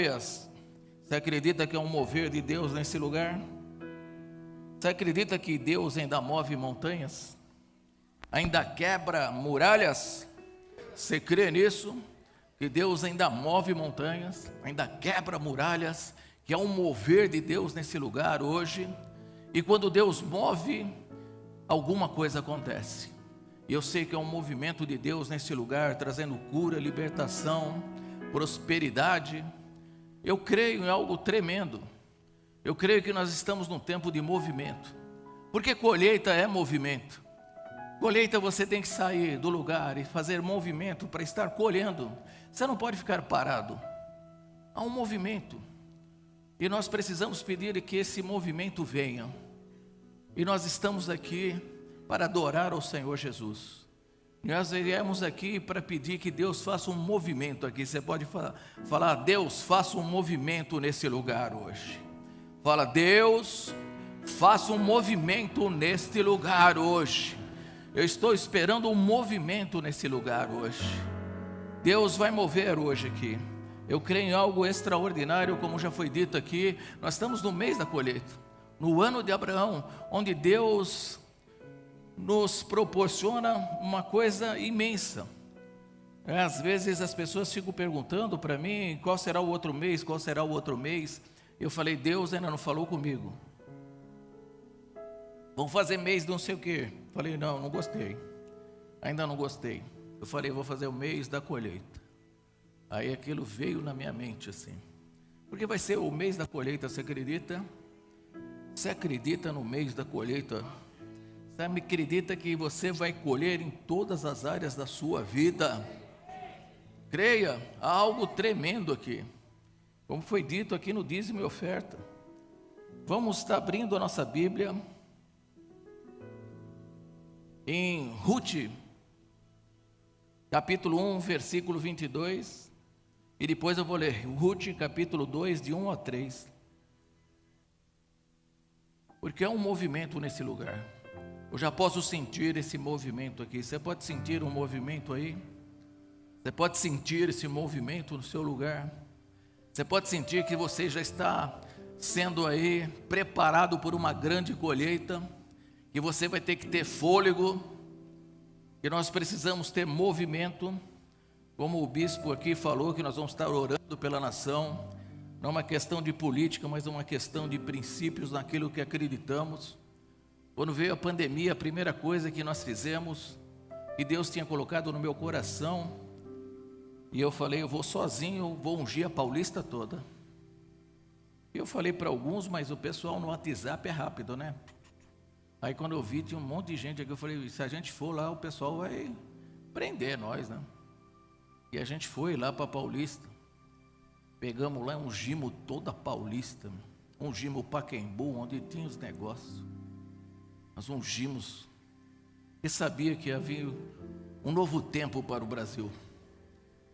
Andreas, você acredita que é um mover de Deus nesse lugar? Você acredita que Deus ainda move montanhas? Ainda quebra muralhas? Você crê nisso? Que Deus ainda move montanhas, ainda quebra muralhas, que é um mover de Deus nesse lugar hoje. E quando Deus move, alguma coisa acontece. E eu sei que é um movimento de Deus nesse lugar, trazendo cura, libertação, prosperidade. Eu creio em algo tremendo. Eu creio que nós estamos num tempo de movimento. Porque colheita é movimento. Colheita, você tem que sair do lugar e fazer movimento para estar colhendo. Você não pode ficar parado. Há um movimento. E nós precisamos pedir que esse movimento venha. E nós estamos aqui para adorar ao Senhor Jesus. Nós viemos aqui para pedir que Deus faça um movimento aqui. Você pode falar, Deus, faça um movimento nesse lugar hoje. Fala, Deus, faça um movimento neste lugar hoje. Eu estou esperando um movimento nesse lugar hoje. Deus vai mover hoje aqui. Eu creio em algo extraordinário, como já foi dito aqui. Nós estamos no mês da colheita, no ano de Abraão, onde Deus nos proporciona uma coisa imensa. Às vezes as pessoas ficam perguntando para mim, qual será o outro mês, qual será o outro mês. Eu falei, Deus ainda não falou comigo. Vamos fazer mês de não sei o quê. Falei, não gostei. Ainda não gostei. Eu falei, vou fazer o mês da colheita. Aí aquilo veio na minha mente assim. Porque vai ser o mês da colheita, você acredita? Você acredita no mês da colheita? Você acredita que você vai colher em todas as áreas da sua vida? Creia, há algo tremendo aqui. Como foi dito aqui no dízimo e oferta. Vamos estar abrindo a nossa Bíblia em Ruth, capítulo 1, versículo 22, e depois eu vou ler Ruth, capítulo 2, de 1 a 3, porque é um movimento nesse lugar. Eu já posso sentir esse movimento aqui. Você pode sentir um movimento aí? Você pode sentir esse movimento no seu lugar? Você pode sentir que você já está sendo aí preparado por uma grande colheita, que você vai ter que ter fôlego, que nós precisamos ter movimento, como o bispo aqui falou, que nós vamos estar orando pela nação, não é uma questão de política, mas uma questão de princípios naquilo que acreditamos. Quando veio a pandemia, a primeira coisa que nós fizemos, que Deus tinha colocado no meu coração, e eu falei, eu vou sozinho, vou ungir a Paulista toda. Eu falei para alguns, mas o pessoal no WhatsApp é rápido, né? Aí quando eu vi, tinha um monte de gente aqui, eu falei, se a gente for lá, o pessoal vai prender nós, né? E a gente foi lá para Paulista, pegamos lá, ungimos toda a Paulista, ungimos o Pacaembu, onde tinha os negócios. Nós ungimos, e sabia que havia um novo tempo para o Brasil.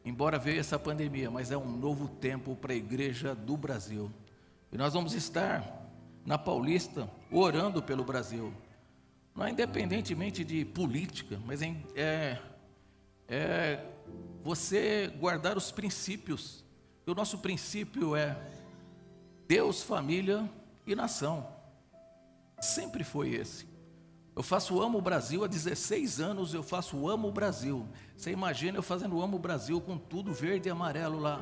Embora veio essa pandemia, mas é um novo tempo para a igreja do Brasil. E nós vamos estar na Paulista orando pelo Brasil. Não é independentemente de política, mas é você guardar os princípios. E o nosso princípio é Deus, família e nação. Sempre foi esse. Eu faço Amo o Brasil há 16 anos, eu faço Amo o Brasil. Você imagina eu fazendo Amo o Brasil com tudo verde e amarelo lá.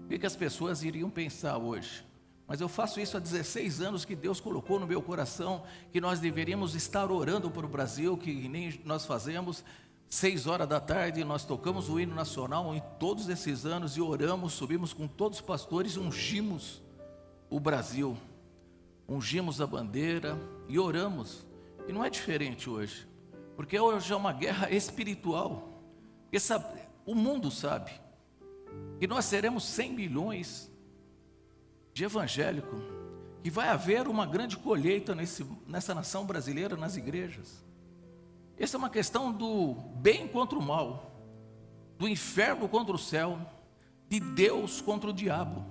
O que as pessoas iriam pensar hoje? Mas eu faço isso há 16 anos, que Deus colocou no meu coração, que nós deveríamos estar orando para o Brasil, que nem nós fazemos. 6 horas da tarde, nós tocamos o hino nacional em todos esses anos, e oramos, subimos com todos os pastores, ungimos o Brasil. Ungimos a bandeira e oramos. E não é diferente hoje, porque hoje é uma guerra espiritual. O mundo sabe que nós seremos 100 milhões de evangélicos, que vai haver uma grande colheita nessa nação brasileira, nas igrejas. Essa é uma questão do bem contra o mal, do inferno contra o céu, de Deus contra o diabo,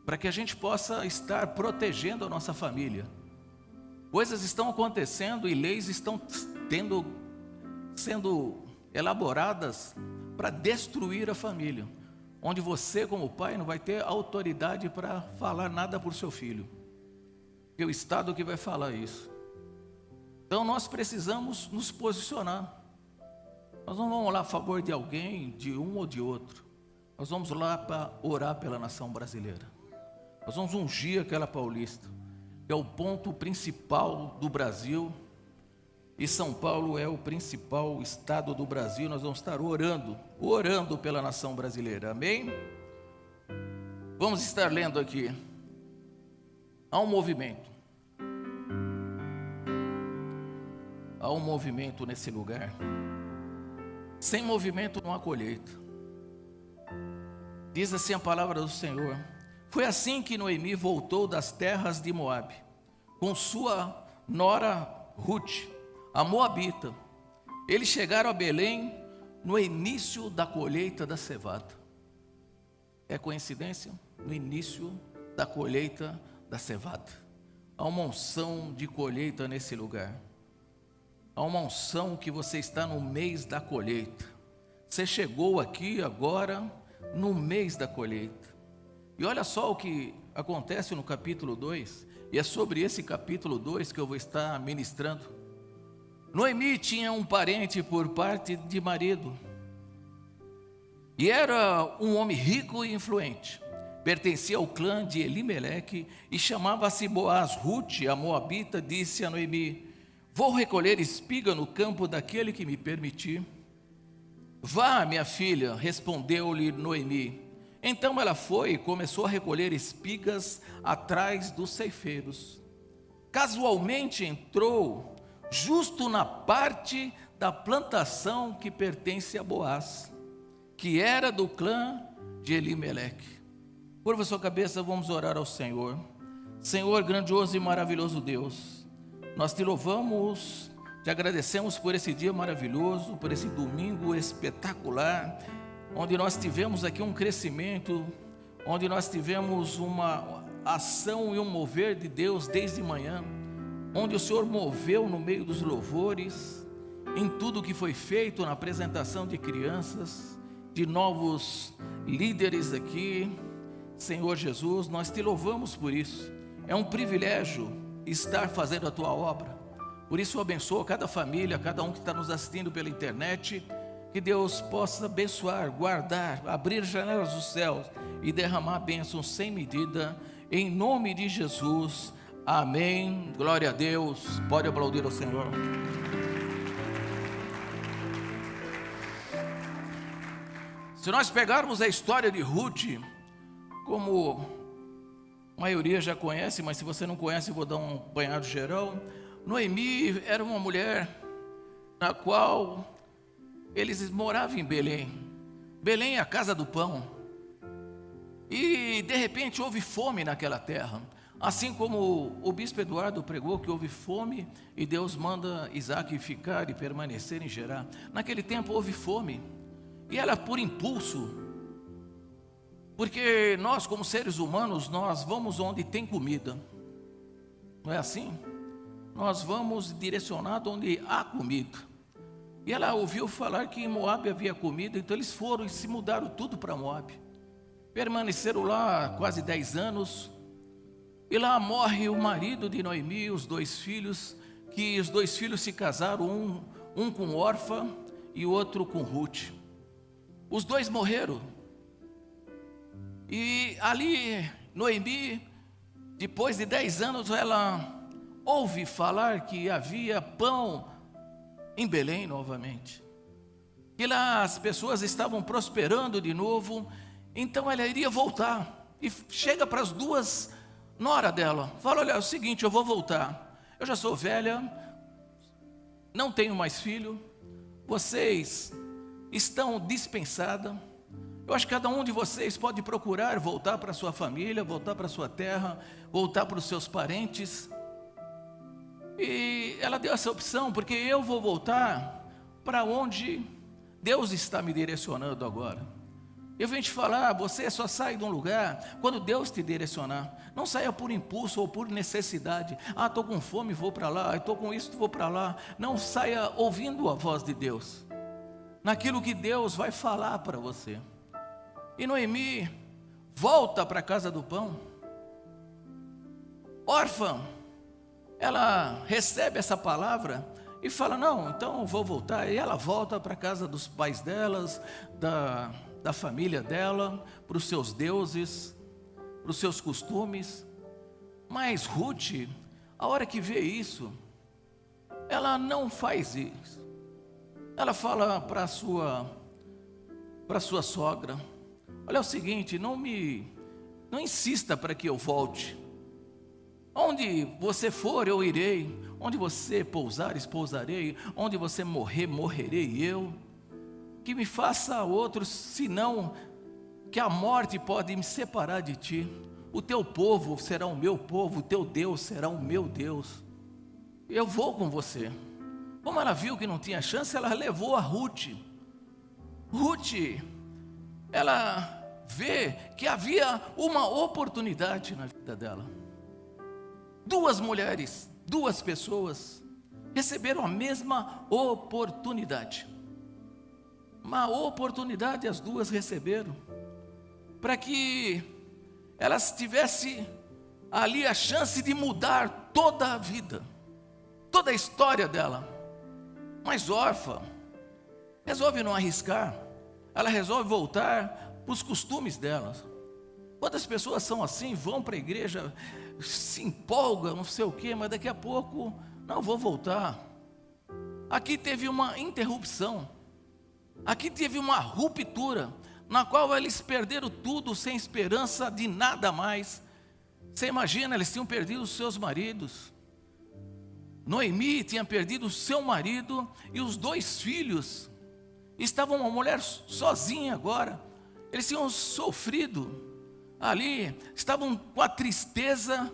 para que a gente possa estar protegendo a nossa família. Coisas estão acontecendo e leis estão sendo elaboradas para destruir a família. onde você, como pai, não vai ter autoridade para falar nada por seu filho, porque é o Estado que vai falar isso. Então nós precisamos nos posicionar. Nós não vamos lá a favor de alguém, de um ou de outro. Nós vamos lá para orar pela nação brasileira. Nós vamos ungir aquela Paulista, que é o ponto principal do Brasil. E São Paulo é o principal estado do Brasil. Nós vamos estar orando pela nação brasileira. Amém? Vamos estar lendo aqui. Há um movimento. Há um movimento nesse lugar. Sem movimento não há colheita. Diz assim a palavra do Senhor. Foi assim que Noemi voltou das terras de Moabe, com sua nora Ruth, a moabita. Eles chegaram a Belém no início da colheita da cevada. É coincidência? No início da colheita da cevada. Há uma unção de colheita nesse lugar. Há uma unção que você está no mês da colheita. Você chegou aqui agora no mês da colheita. E olha só o que acontece no capítulo 2. E é sobre esse capítulo 2 que eu vou estar ministrando. Noemi tinha um parente por parte de marido. E era um homem rico e influente. Pertencia ao clã de Elimeleque e chamava-se Boaz. Ruth, a moabita, disse a Noemi: vou recolher espiga no campo daquele que me permitir. Vá, minha filha, respondeu-lhe Noemi. Então ela foi e começou a recolher espigas atrás dos ceifeiros. Casualmente entrou justo na parte da plantação que pertence a Boaz, que era do clã de Elimeleque. Curva sua cabeça, vamos orar ao Senhor. Senhor, grandioso e maravilhoso Deus, nós te louvamos, te agradecemos por esse dia maravilhoso, por esse domingo espetacular, onde nós tivemos aqui um crescimento, onde nós tivemos uma ação e um mover de Deus desde manhã, onde o Senhor moveu no meio dos louvores, em tudo que foi feito na apresentação de crianças, de novos líderes aqui. Senhor Jesus, nós te louvamos por isso. É um privilégio estar fazendo a tua obra. Por isso eu abençoo cada família, cada um que está nos assistindo pela internet. Que Deus possa abençoar, guardar, abrir janelas dos céus e derramar bênçãos sem medida, em nome de Jesus, amém, glória a Deus. Pode aplaudir ao Senhor. Se nós pegarmos a história de Ruth, como a maioria já conhece, mas se você não conhece, eu vou dar um apanhado geral. Noemi era uma mulher na qual eles moravam em Belém. Belém é a casa do pão. E de repente houve fome naquela terra. Assim como o bispo Eduardo pregou que houve fome e Deus manda Isaac ficar e permanecer em Gerar. Naquele tempo houve fome. E era por impulso. Porque nós, como seres humanos, nós vamos onde tem comida. Não é assim? Nós vamos direcionado onde há comida. E ela ouviu falar que em Moabe havia comida, então eles foram e se mudaram tudo para Moabe. Permaneceram lá quase 10 anos. E lá morre o marido de Noemi, os 2 filhos, que os 2 filhos se casaram, um com Orfa e o outro com Ruth. Os 2 morreram. E ali, Noemi, depois de 10 anos, ela ouve falar que havia pão em Belém novamente. E lá as pessoas estavam prosperando de novo, então ela iria voltar. E chega para as 2 nora dela, fala: olha, é o seguinte, eu vou voltar. Eu já sou velha, não tenho mais filho, vocês estão dispensadas. Eu acho que cada um de vocês pode procurar voltar para a sua família, voltar para a sua terra, voltar para os seus parentes. E ela deu essa opção, porque eu vou voltar para onde Deus está me direcionando agora. Eu venho te falar, você só sai de um lugar quando Deus te direcionar. Não saia por impulso ou por necessidade. Estou com fome, vou para lá. Estou com isso, vou para lá. Não saia ouvindo a voz de Deus, naquilo que Deus vai falar para você. E Noemi volta para a casa do pão. Órfã, ela recebe essa palavra e fala: não, então eu vou voltar. E ela volta para a casa dos pais delas, da família dela, para os seus deuses, para os seus costumes. Mas Ruth, a hora que vê isso, ela não faz isso. Ela fala para sua sogra: olha, é o seguinte, não insista para que eu volte. Onde você for, eu irei. Onde você pousar, pousarei. Onde você morrer, morrerei eu. Que me faça outro, senão que a morte pode me separar de ti. O teu povo será o meu povo, o teu Deus será o meu Deus. Eu vou com você. Como ela viu que não tinha chance, ela levou a Ruth. Ruth, ela vê que havia uma oportunidade na vida dela. Duas mulheres, duas pessoas receberam a mesma oportunidade. Uma oportunidade as duas receberam, para que elas tivessem ali a chance de mudar toda a vida, toda a história dela. Mas órfã resolve não arriscar, ela resolve voltar para os costumes dela. Quantas pessoas são assim, vão para a igreja, se empolgam, não sei o quê, mas daqui a pouco, não, vou voltar. Aqui teve uma interrupção, aqui teve uma ruptura, na qual eles perderam tudo, sem esperança de nada mais. Você imagina, eles tinham perdido os seus maridos. Noemi tinha perdido o seu marido e os 2 filhos. Estavam uma mulher sozinha agora. Eles tinham sofrido ali, estavam com a tristeza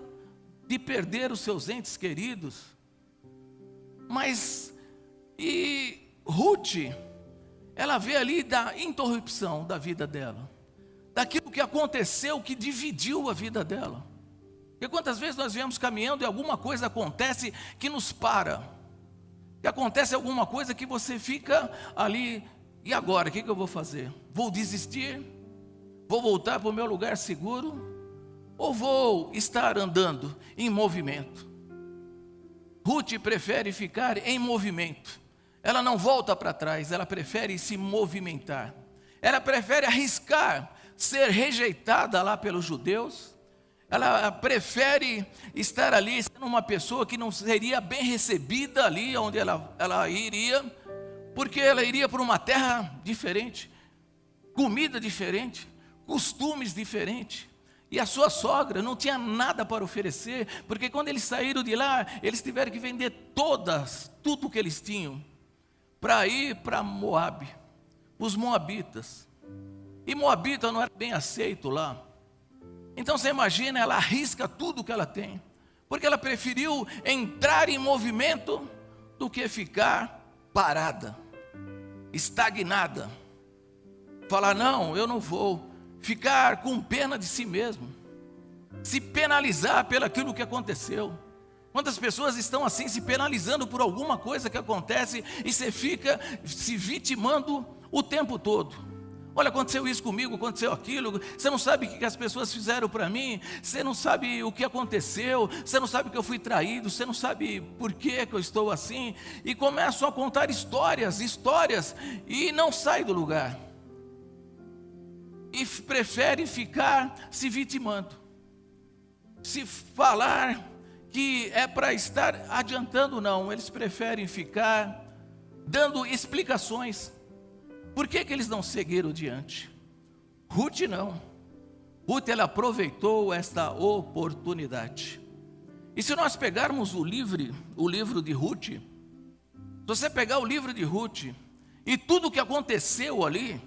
de perder os seus entes queridos. Mas, e Ruth, ela vê ali da interrupção da vida dela, daquilo que aconteceu, que dividiu a vida dela. Porque quantas vezes nós viemos caminhando e alguma coisa acontece que nos para, que acontece alguma coisa que você fica ali, e agora, o que eu vou fazer? Vou desistir? Vou voltar para o meu lugar seguro? Ou vou estar andando em movimento? Ruth prefere ficar em movimento. Ela não volta para trás, ela prefere se movimentar. Ela prefere arriscar ser rejeitada lá pelos judeus. Ela prefere estar ali sendo uma pessoa que não seria bem recebida ali onde ela iria, porque ela iria para uma terra diferente, comida diferente, costumes diferentes. E a sua sogra não tinha nada para oferecer, porque quando eles saíram de lá, eles tiveram que vender tudo que eles tinham, para ir para Moabe, os moabitas. E moabita não era bem aceito lá. Então você imagina, ela arrisca tudo que ela tem, porque ela preferiu entrar em movimento do que ficar parada, estagnada. Falar: não, eu não vou. Ficar com pena de si mesmo, se penalizar pelo aquilo que aconteceu. Quantas pessoas estão assim, se penalizando por alguma coisa que acontece, e você fica se vitimando o tempo todo. Olha, aconteceu isso comigo, aconteceu aquilo, você não sabe o que as pessoas fizeram para mim, você não sabe o que aconteceu, você não sabe que eu fui traído, você não sabe por que eu estou assim, e começam a contar histórias, e não sai do lugar. E prefere ficar se vitimando, se falar que é para estar adiantando, não, eles preferem ficar dando explicações. Por que eles não seguiram diante? Ruth não. Ruth, ela aproveitou esta oportunidade. E se nós pegarmos o livro de Ruth, se você pegar o livro de Ruth e tudo o que aconteceu ali,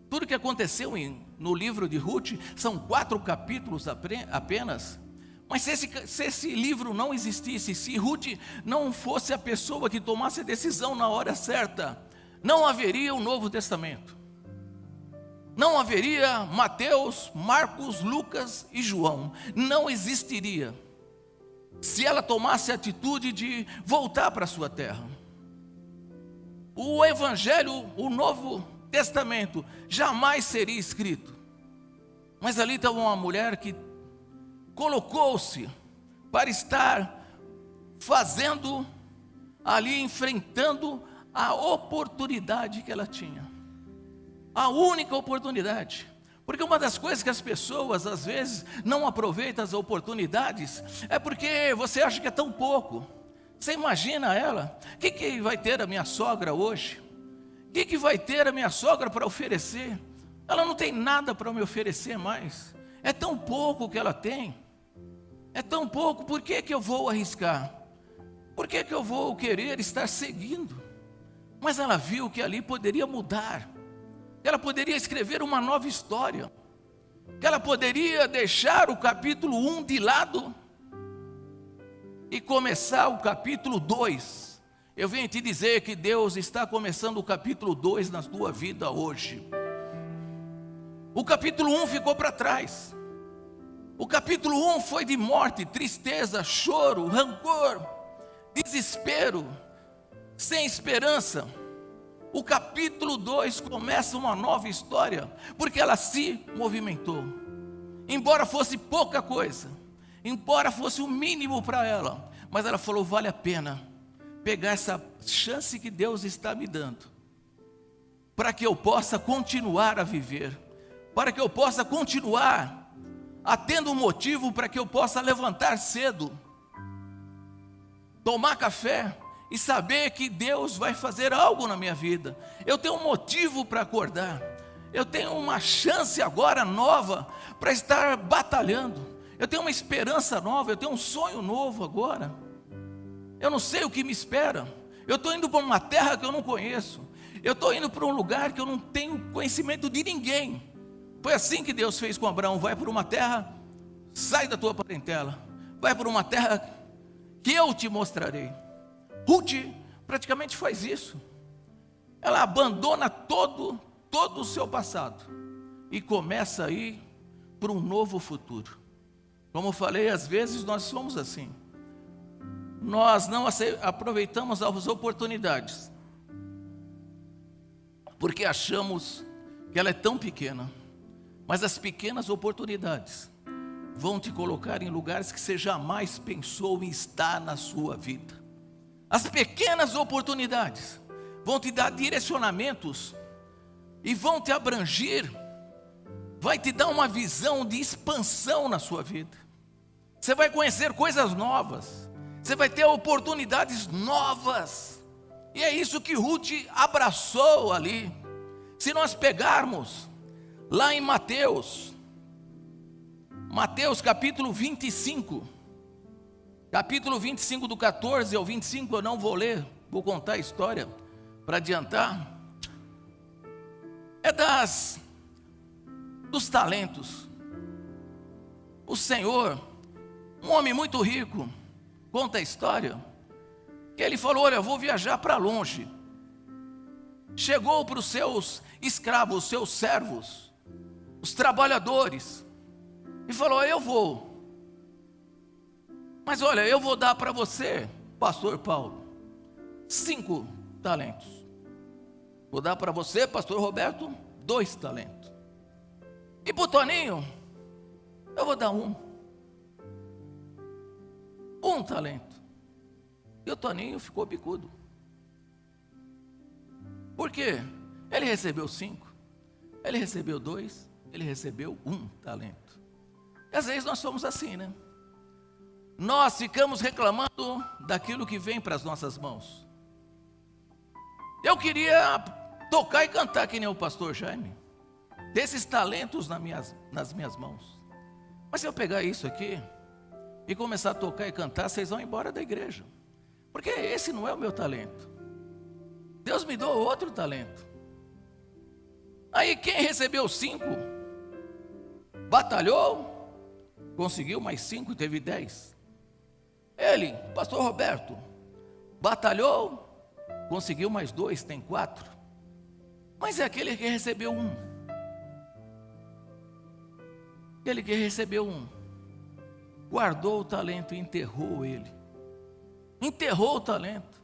tudo que aconteceu no livro de Ruth, são 4 capítulos apenas. Mas se esse livro não existisse, se Ruth não fosse a pessoa que tomasse a decisão na hora certa, não haveria o Novo Testamento. Não haveria Mateus, Marcos, Lucas e João. Não existiria. Se ela tomasse a atitude de voltar para a sua terra. O Evangelho, o Novo testamento jamais seria escrito. Mas ali estava uma mulher que colocou-se para estar fazendo ali, enfrentando a oportunidade que ela tinha. A única oportunidade. Porque uma das coisas que as pessoas às vezes não aproveitam as oportunidades é porque você acha que é tão pouco. Você imagina ela, o que vai ter a minha sogra hoje? O que vai ter a minha sogra para oferecer? Ela não tem nada para me oferecer mais. É tão pouco que ela tem. É tão pouco, por que eu vou arriscar? Por que eu vou querer estar seguindo? Mas ela viu que ali poderia mudar. Que ela poderia escrever uma nova história. Que ela poderia deixar o capítulo 1 de lado e começar o capítulo 2. Eu venho te dizer que Deus está começando o capítulo 2 na tua vida hoje. O capítulo 1 ficou para trás. O capítulo 1 foi de morte, tristeza, choro, rancor, desespero, sem esperança. O capítulo 2 começa uma nova história, porque ela se movimentou. Embora fosse pouca coisa, embora fosse o mínimo para ela, mas ela falou, vale a pena pegar essa chance que Deus está me dando, para que eu possa continuar a viver, para que eu possa continuar tendo um motivo para que eu possa levantar cedo, tomar café e saber que Deus vai fazer algo na minha vida. Eu tenho um motivo para acordar, eu tenho uma chance agora nova para estar batalhando, eu tenho uma esperança nova, eu tenho um sonho novo agora. Eu não sei o que me espera, eu estou indo para uma terra que eu não conheço, eu estou indo para um lugar que eu não tenho conhecimento de ninguém. Foi assim que Deus fez com Abraão, vai para uma terra, sai da tua parentela, vai para uma terra que eu te mostrarei. Ruth praticamente faz isso, ela abandona todo o seu passado e começa a ir para um novo futuro. Como eu falei, às vezes nós somos assim, nós não aproveitamos as oportunidades, porque achamos que ela é tão pequena. Mas as pequenas oportunidades vão te colocar em lugares que você jamais pensou em estar na sua vida. As pequenas oportunidades vão te dar direcionamentos e vão te abranger, vai te dar uma visão de expansão na sua vida. Você vai conhecer coisas novas, você vai ter oportunidades novas. E é isso que Ruth abraçou ali. Se nós pegarmos lá em Mateus capítulo 25, do 14 ao 25, eu não vou ler, vou contar a história para adiantar. É dos talentos. O Senhor, um homem muito rico, conta a história, que ele falou, olha, eu vou viajar para longe. Chegou para os seus escravos, os seus servos, os trabalhadores, e falou, eu vou, mas olha, eu vou dar para você, pastor Paulo, 5 talentos, vou dar para você, pastor Roberto, 2 talentos, e para o Toninho, eu vou dar um talento, e o Toninho ficou bicudo, por quê? Ele recebeu 5, ele recebeu 2, ele recebeu 1 talento. E às vezes nós somos assim, né? Nós ficamos reclamando daquilo que vem para as nossas mãos. Eu queria tocar e cantar que nem o pastor Jaime, desses talentos nas minhas mãos. Mas se eu pegar isso aqui e começar a tocar e cantar, vocês vão embora da igreja, porque esse não é o meu talento. Deus me deu outro talento. Aí quem recebeu 5 batalhou, conseguiu mais 5 e teve 10. Ele, pastor Roberto, batalhou, conseguiu mais 2, tem 4. Mas é aquele que recebeu 1. Aquele que recebeu 1, guardou o talento e enterrou ele. Enterrou o talento.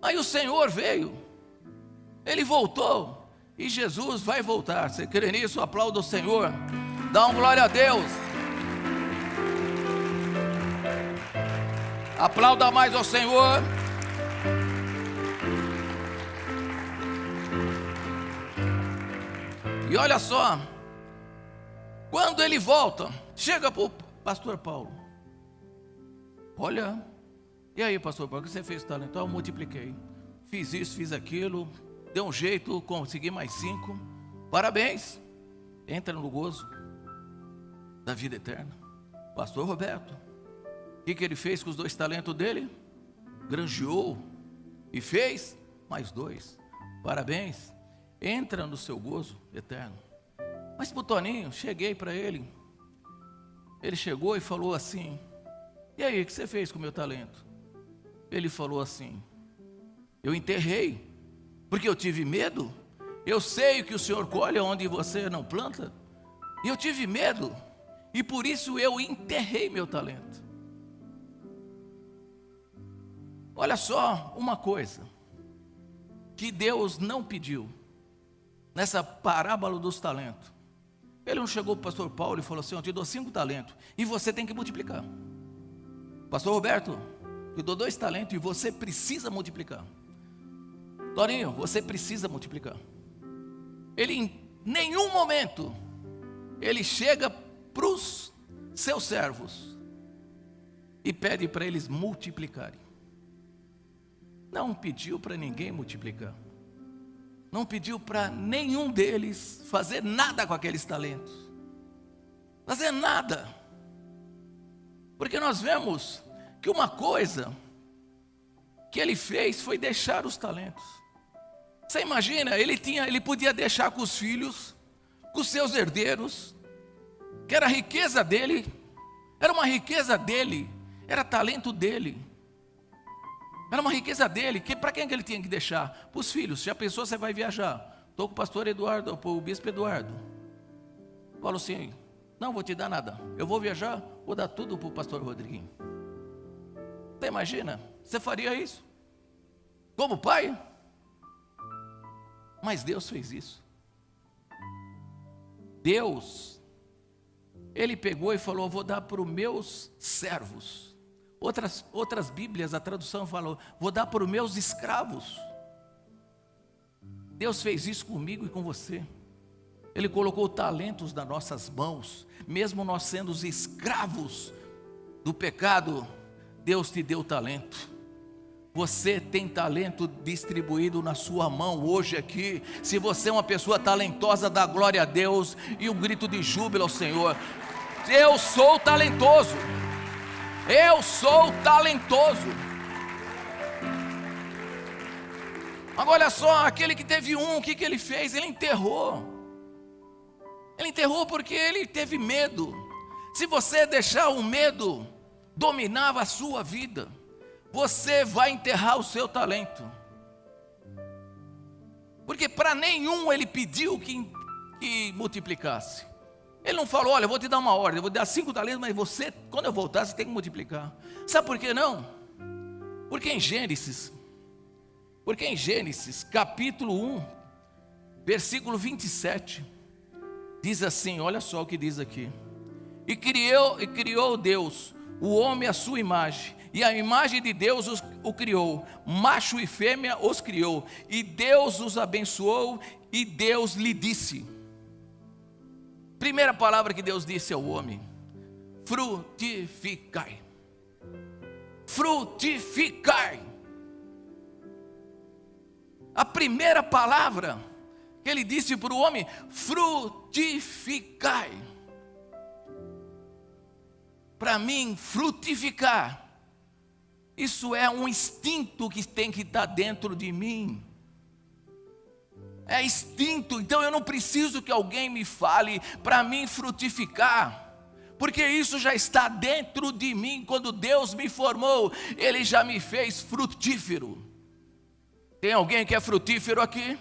Aí o Senhor veio Ele voltou, e Jesus vai voltar. Você crê nisso? Aplauda o Senhor, dá uma glória a Deus. Aplauda mais ao Senhor. E olha só, quando ele volta, chega para o pastor Paulo. Olha, e aí, pastor Paulo, o que você fez, talento? Eu multipliquei, fiz isso, fiz aquilo, deu um jeito, consegui mais 5. Parabéns, entra no gozo da vida eterna. Pastor Roberto, o que ele fez com os 2 talentos dele? Granjeou e fez mais 2. Parabéns, entra no seu gozo eterno. Mas para o Toninho, cheguei para ele. Ele chegou e falou assim: e aí, o que você fez com o meu talento? Ele falou assim: eu enterrei, porque eu tive medo. Eu sei que o Senhor colhe onde você não planta, e eu tive medo, e por isso eu enterrei meu talento. Olha só uma coisa que Deus não pediu nessa parábola dos talentos. Ele não chegou para o pastor Paulo e falou assim: eu te dou 5 talentos e você tem que multiplicar. Pastor Roberto, eu dou 2 talentos e você precisa multiplicar. Toninho, você precisa multiplicar. Ele em nenhum momento ele chega para os seus servos e pede para eles multiplicarem. Não pediu para ninguém multiplicar. Não pediu para nenhum deles fazer nada com aqueles talentos. Fazer nada. Porque nós vemos que uma coisa que ele fez foi deixar os talentos. Você imagina, ele podia deixar com os filhos, com os seus herdeiros, que era a riqueza dele, era uma riqueza dele, era talento dele. Era uma riqueza dele, que para quem que ele tinha que deixar? Para os filhos. Já pensou, você vai viajar? Estou com o pastor Eduardo, com o bispo Eduardo. Falo assim: não vou te dar nada, eu vou viajar, vou dar tudo para o pastor Rodriguinho. Você imagina? Você faria isso? Como pai? Mas Deus fez isso. Deus, Ele pegou e falou: vou dar para os meus servos. Outras Bíblias, a tradução falou: vou dar para os meus escravos. Deus fez isso comigo e com você. Ele colocou talentos nas nossas mãos, mesmo nós sendo os escravos do pecado. Deus te deu talento. Você tem talento distribuído na sua mão hoje aqui. Se você é uma pessoa talentosa, dá glória a Deus e um grito de júbilo ao Senhor. Eu sou talentoso. Eu sou talentoso. Agora olha só, aquele que teve o que ele fez? Ele enterrou. Ele enterrou porque ele teve medo. Se você deixar o medo dominar a sua vida, você vai enterrar o seu talento. Porque para nenhum ele pediu que multiplicasse. Ele não falou: olha, eu vou te dar uma ordem, eu vou dar 5 talentos, mas você, quando eu voltar, você tem que multiplicar. Sabe por que não? Porque em Gênesis capítulo 1, versículo 27, diz assim, olha só o que diz aqui: e criou Deus o homem à sua imagem, e a imagem de Deus o criou, macho e fêmea os criou, e Deus os abençoou, e Deus lhe disse. Primeira palavra que Deus disse ao homem: frutificai. Frutificai. A primeira palavra que ele disse para o homem: frutificai. Para mim, frutificar, isso é um instinto que tem que estar dentro de mim. É instinto, então eu não preciso que alguém me fale para mim frutificar, porque isso já está dentro de mim. Quando Deus me formou, Ele já me fez frutífero. Tem alguém que é frutífero aqui?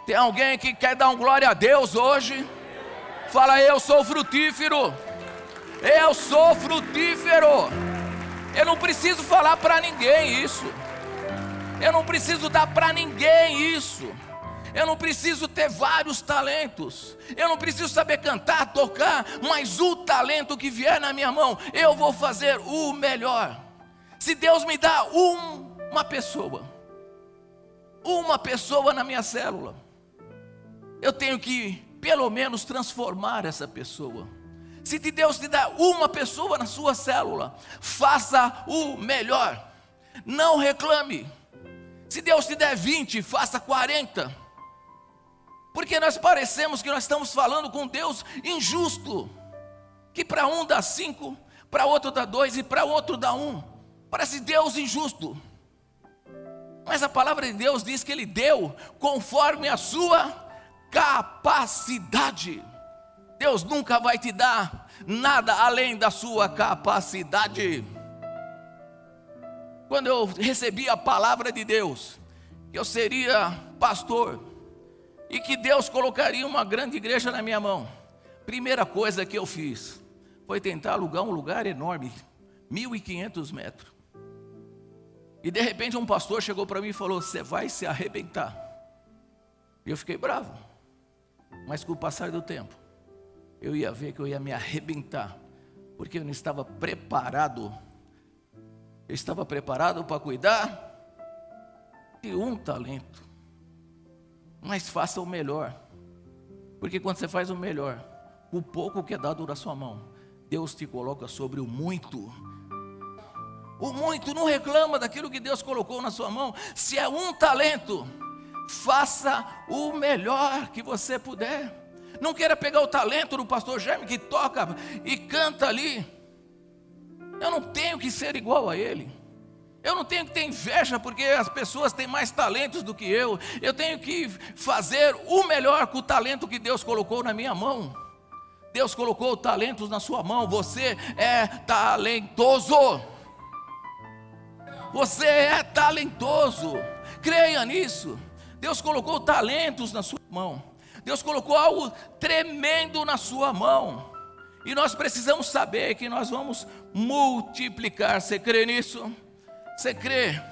Tem alguém que quer dar um glória a Deus hoje? Fala: eu sou frutífero. Eu sou frutífero. Eu não preciso falar para ninguém isso. Eu não preciso dar para ninguém isso. Eu não preciso ter vários talentos. Eu não preciso saber cantar, tocar. Mas o talento que vier na minha mão, eu vou fazer o melhor. Se Deus me dá uma pessoa na minha célula, eu tenho que pelo menos transformar essa pessoa. Se Deus te dá uma pessoa na sua célula, faça o melhor. Não reclame. Se Deus te der 20, faça 40. Porque nós parecemos que nós estamos falando com Deus injusto, que para um dá 5, para outro dá 2 e para outro dá 1. Parece Deus injusto. Mas a palavra de Deus diz que Ele deu conforme a sua capacidade. Deus nunca vai te dar nada além da sua capacidade. Quando eu recebi a palavra de Deus, que eu seria pastor, e que Deus colocaria uma grande igreja na minha mão, primeira coisa que eu fiz, foi tentar alugar um lugar enorme, 1.500 metros. E de repente um pastor chegou para mim e falou: você vai se arrebentar. E eu fiquei bravo. Mas com o passar do tempo, eu ia ver que eu ia me arrebentar, porque eu não estava preparado. Eu estava preparado para cuidar de um talento. Mas faça o melhor. Porque quando você faz o melhor, o pouco que é dado na sua mão, Deus te coloca sobre o muito. O muito, não reclama daquilo que Deus colocou na sua mão. Se é um talento, faça o melhor que você puder. Não queira pegar o talento do pastor Jaime, que toca e canta ali. Eu não tenho que ser igual a ele. Eu não tenho que ter inveja porque as pessoas têm mais talentos do que eu. Eu tenho que fazer o melhor com o talento que Deus colocou na minha mão. Deus colocou talentos na sua mão. Você é talentoso. Você é talentoso. Creia nisso. Deus colocou talentos na sua mão. Deus colocou algo tremendo na sua mão. E nós precisamos saber que nós vamos multiplicar. Você crê nisso? Você crê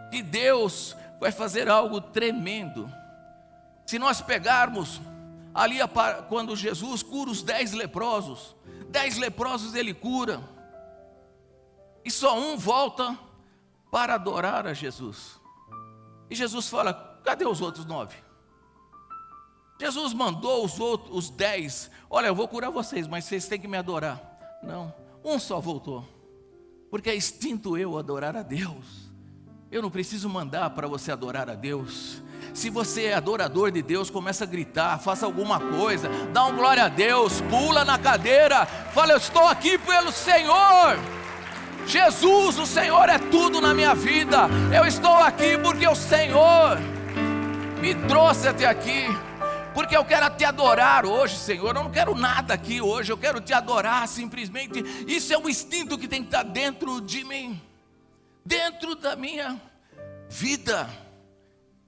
que Deus vai fazer algo tremendo? Se nós pegarmos ali quando Jesus cura os 10 leprosos, 10 leprosos Ele cura, e só um volta para adorar a Jesus. E Jesus fala: cadê os outros 9? Jesus mandou os 10, olha, eu vou curar vocês, mas vocês têm que me adorar. Não, um só voltou, porque é instinto eu adorar a Deus. Eu não preciso mandar para você adorar a Deus. Se você é adorador de Deus, começa a gritar, faça alguma coisa, dá um glória a Deus, pula na cadeira, fala: eu estou aqui pelo Senhor. Jesus, o Senhor é tudo na minha vida. Eu estou aqui porque o Senhor me trouxe até aqui. Porque eu quero te adorar hoje, Senhor. Eu não quero nada aqui hoje, eu quero te adorar simplesmente. Isso é um instinto que tem que estar dentro de mim, dentro da minha vida.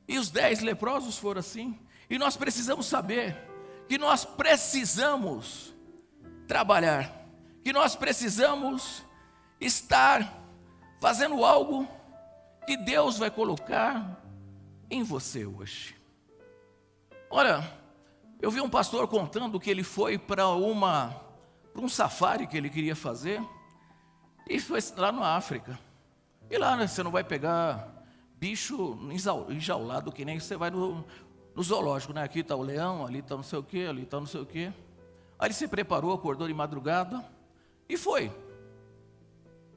E os 10 leprosos foram assim. E nós precisamos saber que nós precisamos trabalhar, que nós precisamos estar fazendo algo que Deus vai colocar em você hoje. Olha, eu vi um pastor contando que ele foi para um safari que ele queria fazer, e foi lá na África. E lá, né, você não vai pegar bicho enjaulado que nem você vai no zoológico, né? Aqui está o leão, ali está não sei o que, ali está não sei o que. Aí ele se preparou, acordou de madrugada e foi.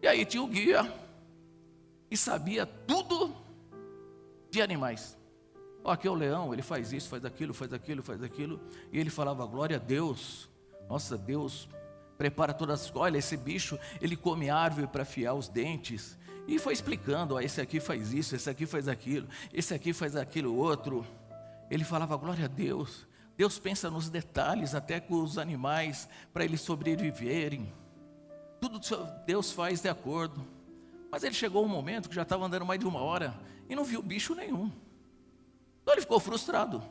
E aí tinha o guia e sabia tudo de animais. Aqui é o leão, ele faz isso, faz aquilo, faz aquilo, faz aquilo. E ele falava: glória a Deus. Nossa, Deus prepara todas as coisas. Olha, esse bicho, ele come árvore para afiar os dentes. E foi explicando: ó, esse aqui faz isso, esse aqui faz aquilo, esse aqui faz aquilo outro. Ele falava: glória a Deus. Deus pensa nos detalhes, até com os animais, para eles sobreviverem. Tudo Deus faz de acordo. Mas ele chegou um momento que já estava andando mais de 1 hora e não viu bicho nenhum. Então ele ficou frustrado.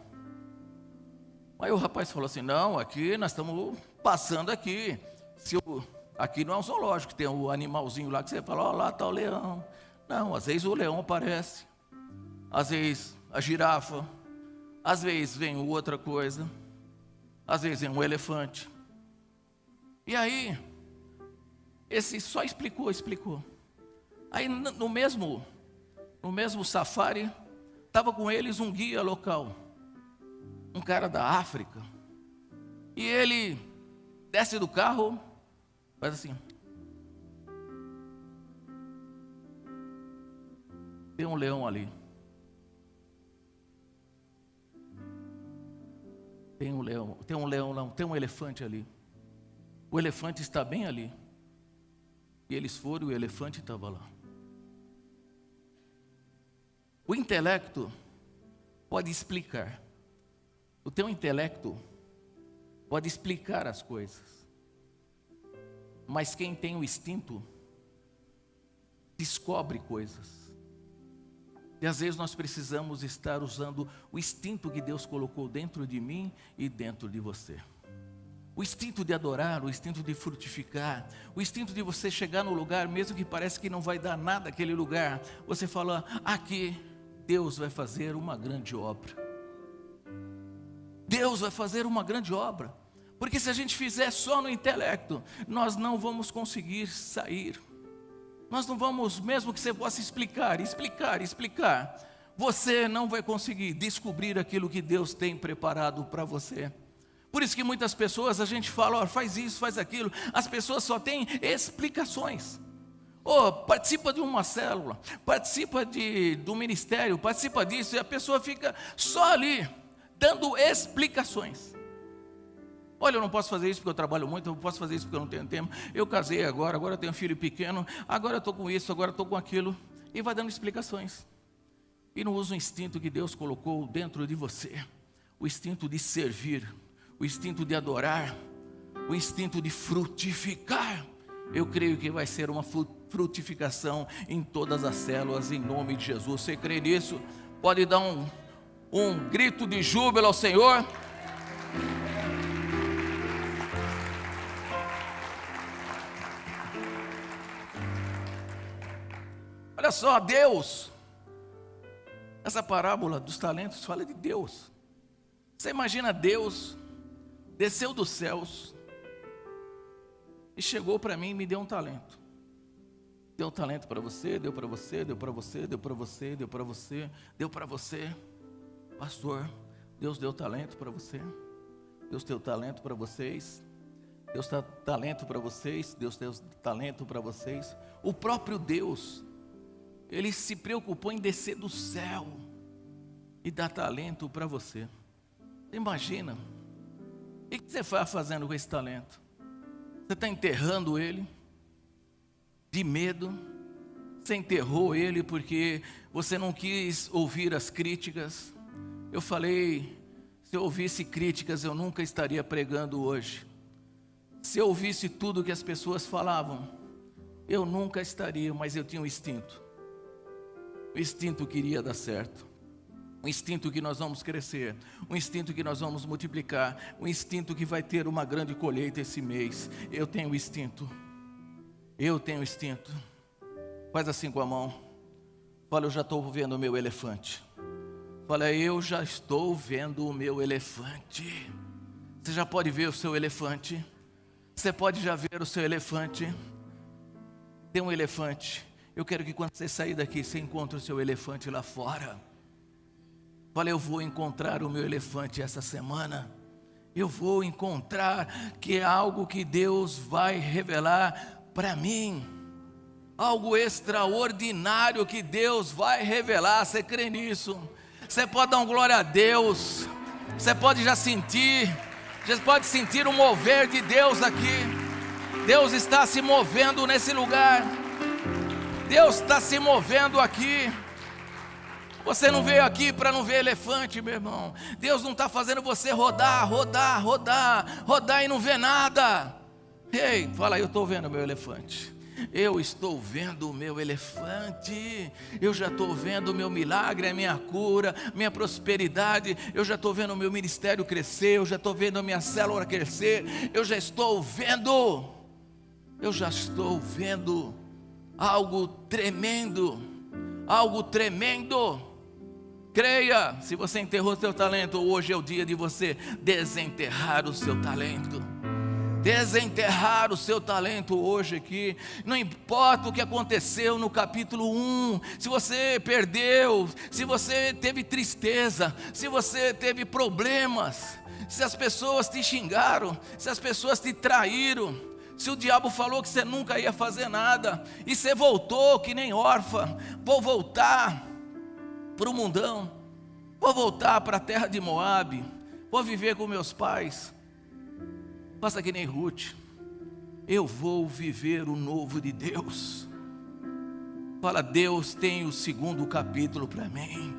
Aí o rapaz falou assim: não, aqui nós estamos passando aqui. Aqui não é um zoológico, tem o animalzinho lá que você fala: ó, lá está o leão. Não, às vezes o leão aparece, às vezes a girafa, às vezes vem outra coisa, às vezes vem um elefante. E aí, esse só explicou. Aí no mesmo safari, estava com eles um guia local, um cara da África. E ele desce do carro, faz assim. Tem um leão ali. Tem um elefante ali. O elefante está bem ali. E eles foram e o elefante estava lá. O intelecto pode explicar. O teu intelecto pode explicar as coisas. Mas quem tem o instinto descobre coisas. E às vezes nós precisamos estar usando o instinto que Deus colocou dentro de mim e dentro de você. O instinto de adorar, o instinto de frutificar, o instinto de você chegar no lugar, mesmo que parece que não vai dar nada aquele lugar, você fala, aqui Deus vai fazer uma grande obra. Deus vai fazer uma grande obra. Porque se a gente fizer só no intelecto, nós não vamos conseguir sair. Nós não vamos, mesmo que você possa explicar, você não vai conseguir descobrir aquilo que Deus tem preparado para você. Por isso que muitas pessoas, a gente fala, faz isso, faz aquilo, as pessoas só têm explicações. Participa de uma célula, participa do ministério, participa disso, e a pessoa fica só ali, dando explicações. Olha, eu não posso fazer isso porque eu trabalho muito, eu não posso fazer isso porque eu não tenho tempo, eu casei agora eu tenho um filho pequeno, agora eu estou com isso, agora eu estou com aquilo, e vai dando explicações. E não usa o instinto que Deus colocou dentro de você, o instinto de servir, o instinto de adorar, o instinto de frutificar. Eu creio que vai ser uma frutificação em todas as células, em nome de Jesus. Você crê nisso? Pode dar um grito de júbilo ao Senhor. Olha só, Deus, essa parábola dos talentos fala de Deus. Você imagina Deus desceu dos céus e chegou para mim e me deu um talento. Deu um talento para você, deu para você, deu para você, deu para você, deu para você, deu para você. Pastor, Deus deu talento para você, Deus deu talento para vocês, Deus dá talento para vocês, Deus deu talento para vocês. O próprio Deus, Ele se preocupou em descer do céu e dar talento para você. Imagina, o que você vai fazendo com esse talento? Você está enterrando ele de medo? Você enterrou ele porque você não quis ouvir as críticas? Eu falei, se eu ouvisse críticas eu nunca estaria pregando hoje. Se eu ouvisse tudo que as pessoas falavam, eu nunca estaria, mas eu tinha um instinto. O instinto queria dar certo, o instinto que nós vamos crescer, o instinto que nós vamos multiplicar, o instinto que vai ter uma grande colheita esse mês. Eu tenho instinto, faz assim com a mão, fala, eu já estou vendo o meu elefante. Fala, eu já estou vendo o meu elefante. Você já pode ver o seu elefante? Você pode já ver o seu elefante? Tem um elefante. Eu quero que quando você sair daqui, você encontre o seu elefante lá fora. Fala, eu vou encontrar o meu elefante essa semana. Eu vou encontrar, que é algo que Deus vai revelar para mim. Algo extraordinário que Deus vai revelar. Você crê nisso? Você pode dar um glória a Deus. Você pode já sentir. Você pode sentir o mover de Deus aqui. Deus está se movendo nesse lugar. Deus está se movendo aqui. Você não veio aqui para não ver elefante, meu irmão. Deus não está fazendo você rodar e não ver nada. Ei, fala, eu estou vendo o meu elefante. Eu estou vendo o meu elefante. Eu já estou vendo o meu milagre, a minha cura, minha prosperidade. Eu já estou vendo o meu ministério crescer. Eu já estou vendo a minha célula crescer. Eu já estou vendo algo tremendo. Algo tremendo. Creia, se você enterrou seu talento, hoje é o dia de você desenterrar o seu talento. Desenterrar o seu talento hoje aqui. Não importa o que aconteceu no capítulo 1, se você perdeu, se você teve tristeza, se você teve problemas, se as pessoas te xingaram, se as pessoas te traíram, se o diabo falou que você nunca ia fazer nada, e você voltou que nem órfã. Vou voltar para o mundão, vou voltar para a terra de Moabe, vou viver com meus pais. Faça que nem Ruth, eu vou viver o novo de Deus. Fala, Deus tem o segundo capítulo para mim.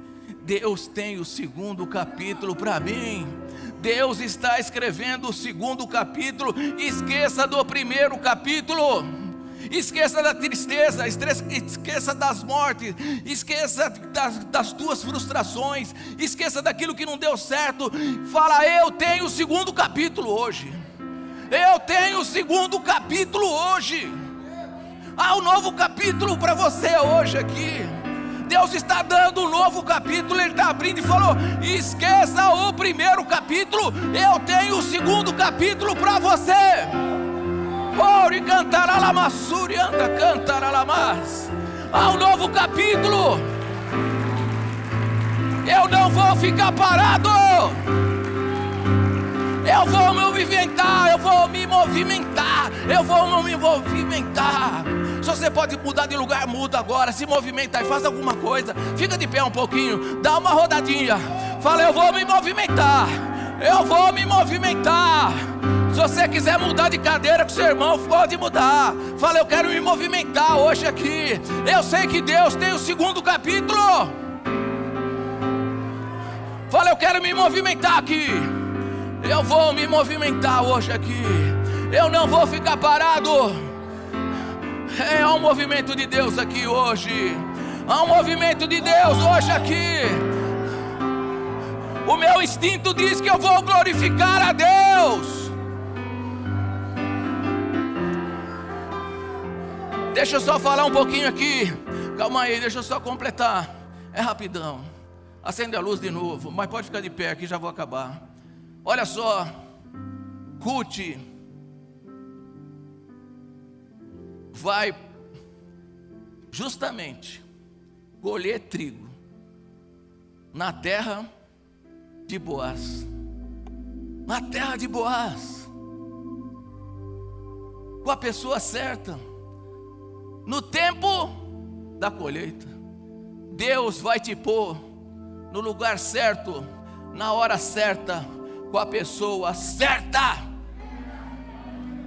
Deus tem o segundo capítulo para mim. Deus está escrevendo o segundo capítulo. Esqueça do primeiro capítulo. Esqueça da tristeza, esqueça das mortes, esqueça das tuas frustrações, esqueça daquilo que não deu certo. Fala, eu tenho o segundo capítulo hoje. Eu tenho o segundo capítulo hoje. Há um novo capítulo para você hoje aqui. Deus está dando um novo capítulo. Ele está abrindo e falou, esqueça o primeiro capítulo, eu tenho o segundo capítulo para você. Ore cantará lamassuri, anda cantará lamas. Há um novo capítulo. Eu não vou ficar parado. Eu vou me movimentar, eu vou me movimentar, eu vou me movimentar. Se você pode mudar de lugar, muda agora. Se movimenta e faz alguma coisa. Fica de pé um pouquinho, dá uma rodadinha. Fala, eu vou me movimentar, eu vou me movimentar. Se você quiser mudar de cadeira com seu irmão, pode mudar. Fala, eu quero me movimentar hoje aqui. Eu sei que Deus tem o segundo capítulo. Fala, eu quero me movimentar aqui. Eu vou me movimentar hoje aqui. Eu não vou ficar parado. Há um movimento de Deus aqui hoje. Há um movimento de Deus hoje aqui. O meu instinto diz que eu vou glorificar a Deus. Deixa eu só falar um pouquinho aqui. Calma aí, deixa eu só completar. É rapidão. Acende a luz de novo. Mas pode ficar de pé aqui, já vou acabar. Olha só, Ruth vai justamente colher trigo na terra de Boaz. Na terra de Boaz, com a pessoa certa, no tempo da colheita. Deus vai te pôr no lugar certo, na hora certa, com a pessoa certa.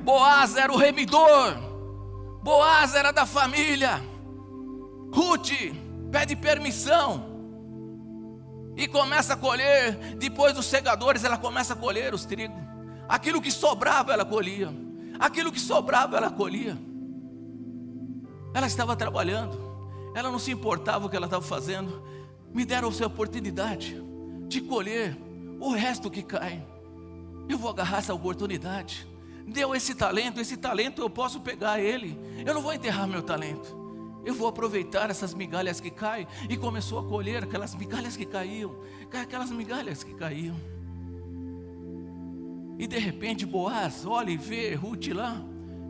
Boaz era o remidor, Boaz era da família. Ruth pede permissão e começa a colher. Depois dos segadores, ela começa a colher os trigos. Aquilo que sobrava ela colhia. Aquilo que sobrava ela colhia. Ela estava trabalhando, ela não se importava com o que ela estava fazendo. Me deram essa oportunidade de colher o resto que cai. Eu vou agarrar essa oportunidade. Deu esse talento eu posso pegar ele. Eu não vou enterrar meu talento. Eu vou aproveitar essas migalhas que caem. E começou a colher aquelas migalhas que caíam. Aquelas migalhas que caíam. E de repente Boaz olha e vê Ruth lá.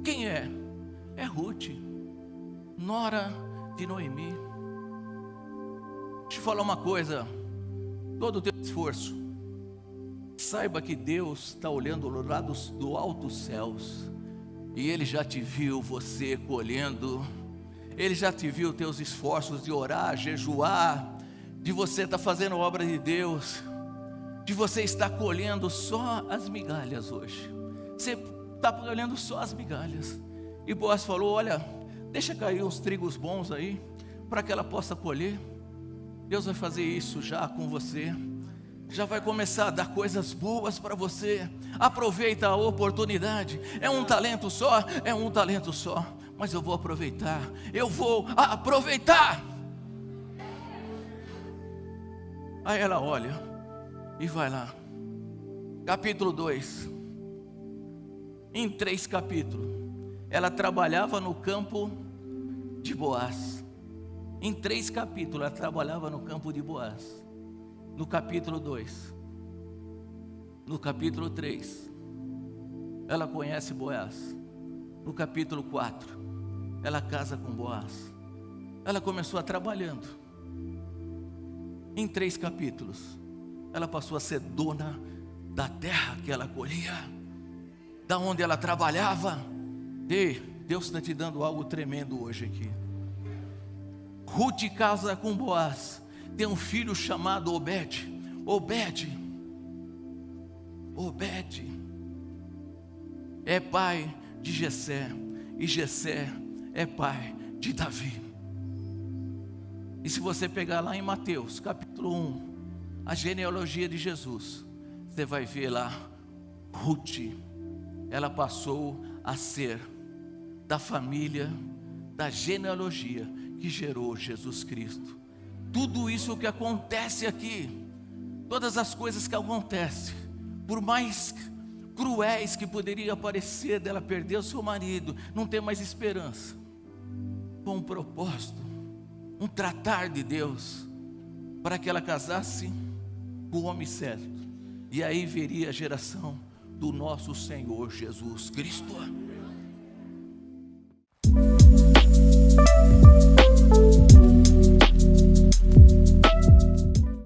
Quem é? É Ruth, nora de Noemi. Deixa eu falar uma coisa. Todo o teu esforço, saiba que Deus está olhando lá do alto dos céus. E Ele já te viu você colhendo. Ele já te viu teus esforços de orar, jejuar, de você estar fazendo obra de Deus, de você estar colhendo só as migalhas hoje. Você está colhendo só as migalhas. E Boaz falou, olha, deixa cair uns trigos bons aí, para que ela possa colher. Deus vai fazer isso já com você. Já vai começar a dar coisas boas para você. Aproveita a oportunidade. É um talento só? É um talento só. Mas eu vou aproveitar. Eu vou aproveitar. Aí ela olha e vai lá. Capítulo 2. Em 3 capítulos, ela trabalhava no campo de Boaz. Em 3 capítulos, ela trabalhava no campo de Boaz. No capítulo 2, no capítulo 3, ela conhece Boaz. No capítulo 4, ela casa com Boaz. Ela começou a trabalhando. Em 3 capítulos, ela passou a ser dona da terra que ela colhia, da onde ela trabalhava. E Deus está te dando algo tremendo hoje aqui. Ruth casa com Boaz, tem um filho chamado Obed. Obed é pai de Jessé, e Jessé é pai de Davi. E se você pegar lá em Mateus capítulo 1, a genealogia de Jesus, você vai ver lá, Ruth, ela passou a ser da família, da genealogia que gerou Jesus Cristo. Tudo isso que acontece aqui, todas as coisas que acontecem, por mais cruéis que poderia parecer, dela perder o seu marido, não ter mais esperança, com um propósito, um tratar de Deus, para que ela casasse com o homem certo, e aí veria a geração do nosso Senhor Jesus Cristo.